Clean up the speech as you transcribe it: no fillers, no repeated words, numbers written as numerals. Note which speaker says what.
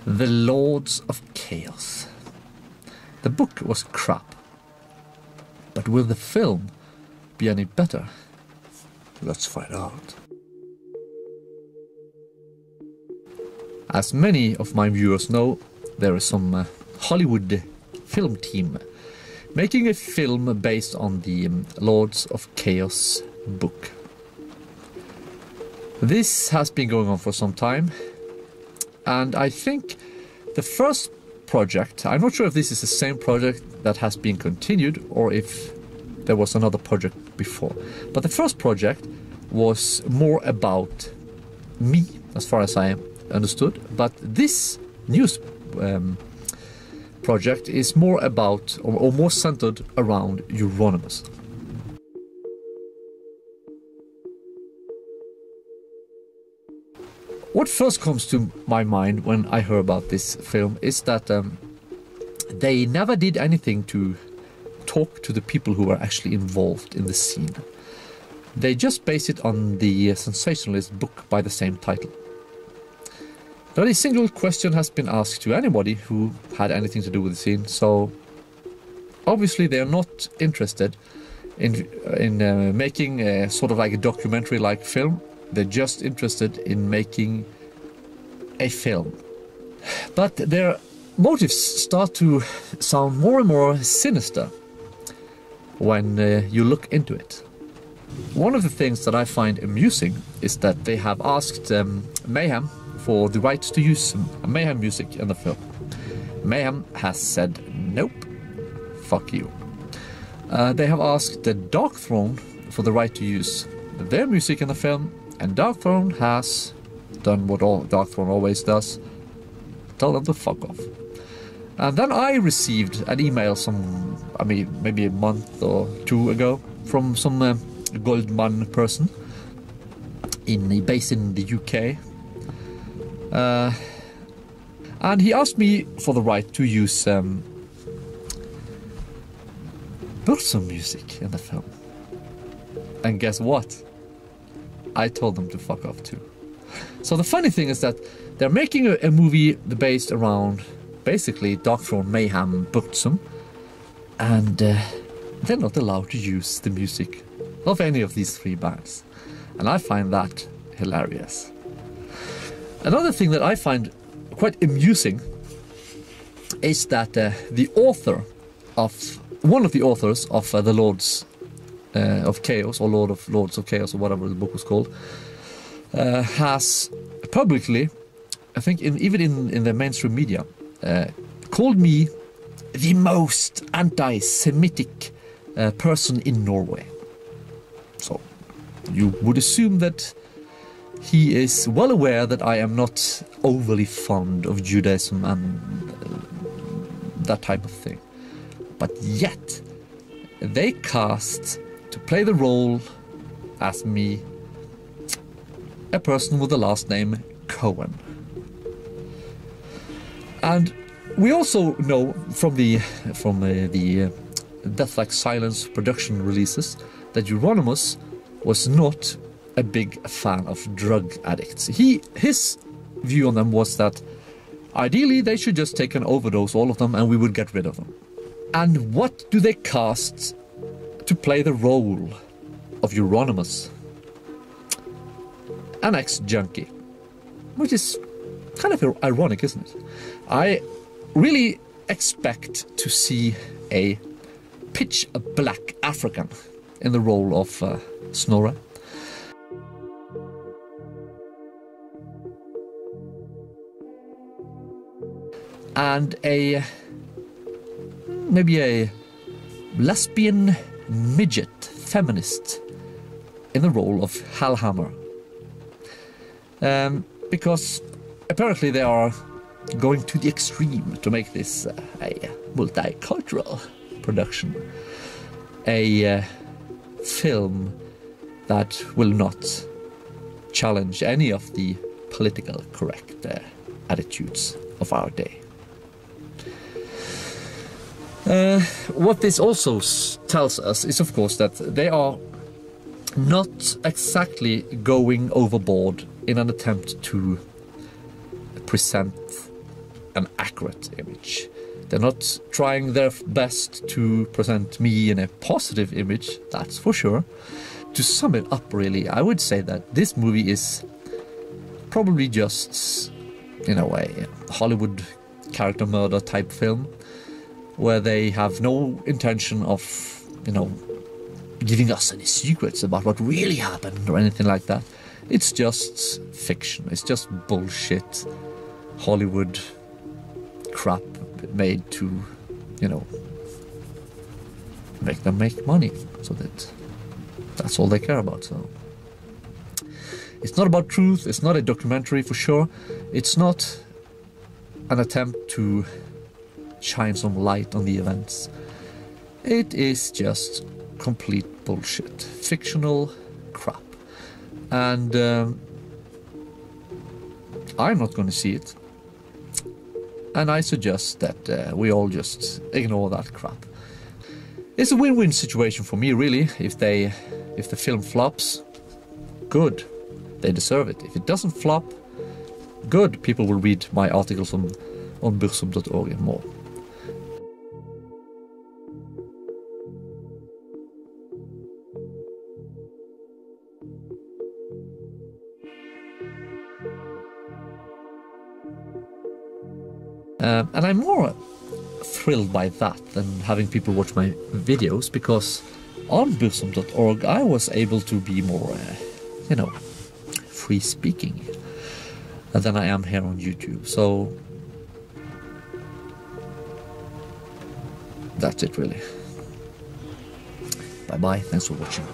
Speaker 1: The Lords of Chaos. The book was crap. But will the film be any better? Let's find out. As many of my viewers know, there is some Hollywood film team making a film based on the Lords of Chaos book. This has been going on for some time, and I think the first project, I'm not sure if this is the same project that has been continued or if there was another project before, but the first project was more about me, as far as I understood, but this news project is more about, or more centered around Euronymous. What first comes to my mind when I hear about this film is that they never did anything to talk to the people who were actually involved in the scene. They just based it on the sensationalist book by the same title. Not a single question has been asked to anybody who had anything to do with the scene, so obviously they are not interested in making a sort of like a documentary-like film. They're just interested in making a film. But their motives start to sound more and more sinister when you look into it. One of the things that I find amusing is that they have asked Mayhem for the rights to use Mayhem music in the film. Mayhem has said nope, fuck you. They have asked the Darkthrone for the right to use their music in the film, and Darkthrone has done what Darkthrone always does: tell them to fuck off. And then I received an email maybe a month or two ago from some Goldman person based in the UK. And he asked me for the right to use Burzum music in the film. And guess what? I told them to fuck off too. So the funny thing is that they're making a movie based around basically Darkthrone, Mayhem, Burzum, and they're not allowed to use the music of any of these three bands. And I find that hilarious. Another thing that I find quite amusing is that one of the authors of the Lords of Chaos, or Lords of Chaos, or whatever the book was called, has publicly, I think even in the mainstream media, called me the most anti-Semitic person in Norway. So you would assume that he is well aware that I am not overly fond of Judaism and that type of thing. But yet, they cast to play the role as me a person with the last name Cohen. And we also know from the Death Like Silence production releases that Euronymous was not a big fan of drug addicts. His view on them was that ideally they should just take an overdose, all of them, and we would get rid of them. And what do they cast to play the role of Euronymous? An ex-junkie. Which is kind of ironic, isn't it? I really expect to see a pitch black African in the role of Snorre. And maybe a lesbian midget feminist in the role of Hellhammer. Because apparently they are going to the extreme to make this a multicultural production. A film that will not challenge any of the political correct attitudes of our day. What this also tells us is, of course, that they are not exactly going overboard in an attempt to present an accurate image. They're not trying their best to present me in a positive image, that's for sure. To sum it up, really, I would say that this movie is probably just, in a way, a Hollywood character murder type film, where they have no intention of, giving us any secrets about what really happened or anything like that. It's just fiction. It's just bullshit Hollywood crap made to, make them make money. So that's all they care about. So it's not about truth. It's not a documentary for sure. It's not an attempt to shine some light on the events. It is just complete bullshit, fictional crap. And I'm not going to see it. And I suggest that we all just ignore that crap. It's a win-win situation for me, really. If the film flops, good, they deserve it. If it doesn't flop, good, people will read my articles on Burzum.org and more. And I'm more thrilled by that than having people watch my videos, because on Burzum.org I was able to be more, free speaking than I am here on YouTube. So that's it, really. Bye bye, thanks for watching.